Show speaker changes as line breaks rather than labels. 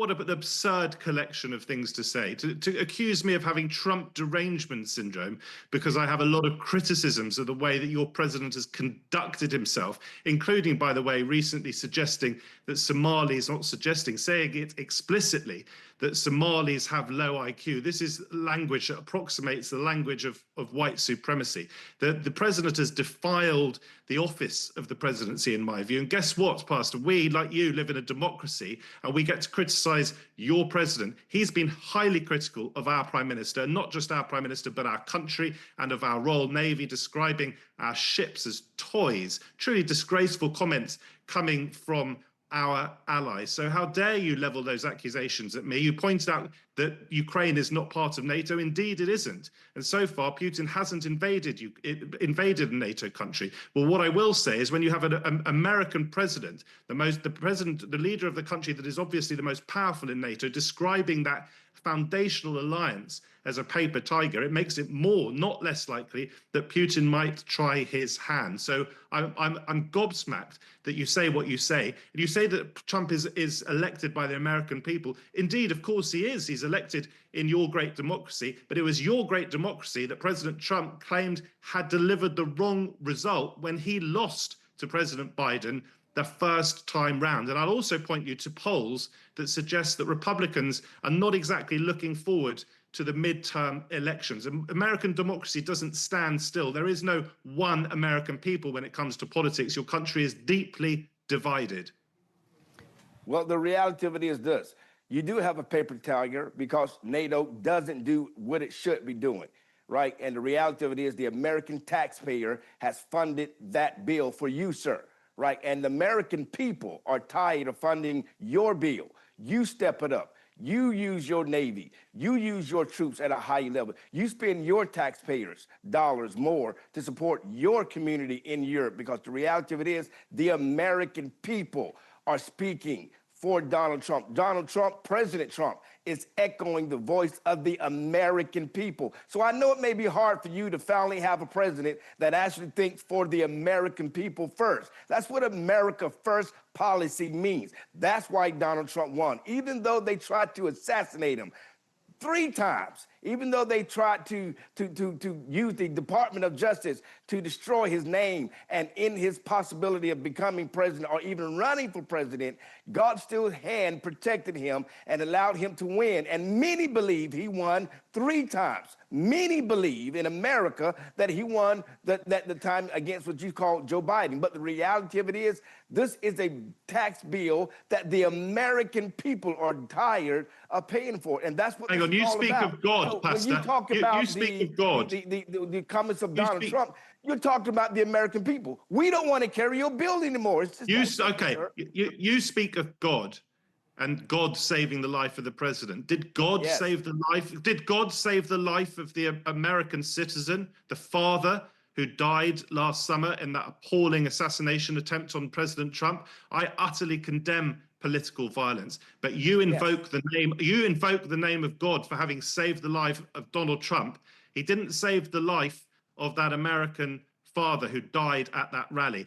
what an absurd collection of things to say. To accuse me of having Trump derangement syndrome because I have a lot of criticisms of the way that your president has conducted himself, including, by the way, recently suggesting that Somalis, not suggesting, saying it explicitly, that Somalis have low IQ. This is language that approximates the language of white supremacy. The president has defiled the office of the presidency, in my view. And guess what, Pastor? We, like you, live in a democracy, and we get to criticize your president. He's been highly critical of our prime minister, not just our prime minister, but our country and of our Royal Navy, describing our ships as toys. Truly disgraceful comments coming from our allies. So how dare you level those accusations at me? You pointed out that Ukraine is not part of NATO. Indeed, it isn't. And so far, Putin hasn't invaded a NATO country. Well, what I will say is when you have an American president, the leader of the country that is obviously the most powerful in NATO, describing that foundational alliance as a paper tiger, it makes it more, not less likely that Putin might try his hand. So I'm gobsmacked that you say what you say. And you say that Trump is elected by the American people. Indeed, of course he is. He's elected in your great democracy, but it was your great democracy that President Trump claimed had delivered the wrong result when he lost to President Biden the first time round. And I'll also point you to polls that suggest that Republicans are not exactly looking forward to the midterm elections. American democracy doesn't stand still. There is no one American people when it comes to politics. Your country is deeply divided.
Well, the reality of it is this. You do have a paper tiger because NATO doesn't do what it should be doing, right? And the reality of it is the American taxpayer has funded that bill for you, sir. Right, and the American people are tired of funding your bill. You step it up. You use your Navy. You use your troops at a high level. You spend your taxpayers' dollars more to support your community in Europe, because the reality of it is the American people are speaking for Donald Trump. Donald Trump, President Trump, is echoing the voice of the American people. So I know it may be hard for you to finally have a president that actually thinks for the American people first. That's what America First policy means. That's why Donald Trump won. Even though they tried to assassinate him 3 times, even though they tried to use the Department of Justice to destroy his name and end his possibility of becoming president or even running for president, God still hand protected him and allowed him to win. And many believe he won 3 times. Many believe in America that he won the time against what you call Joe Biden. But the reality of it is, this is a tax bill that the American people are tired of paying for. And that's what
Hang on, you speak of God. Pastor,
when you talk about
you speak of God.
The comments of Donald Trump, you're talking about the American people. We don't want to carry your bill anymore. It's just
you speak of God and God saving the life of the president. Did God save the life? Did God save the life of the American citizen, the father who died last summer in that appalling assassination attempt on President Trump? I utterly condemn political violence, but you invoke the name of God for having saved the life of Donald Trump. He didn't save the life of that American father who died at that rally.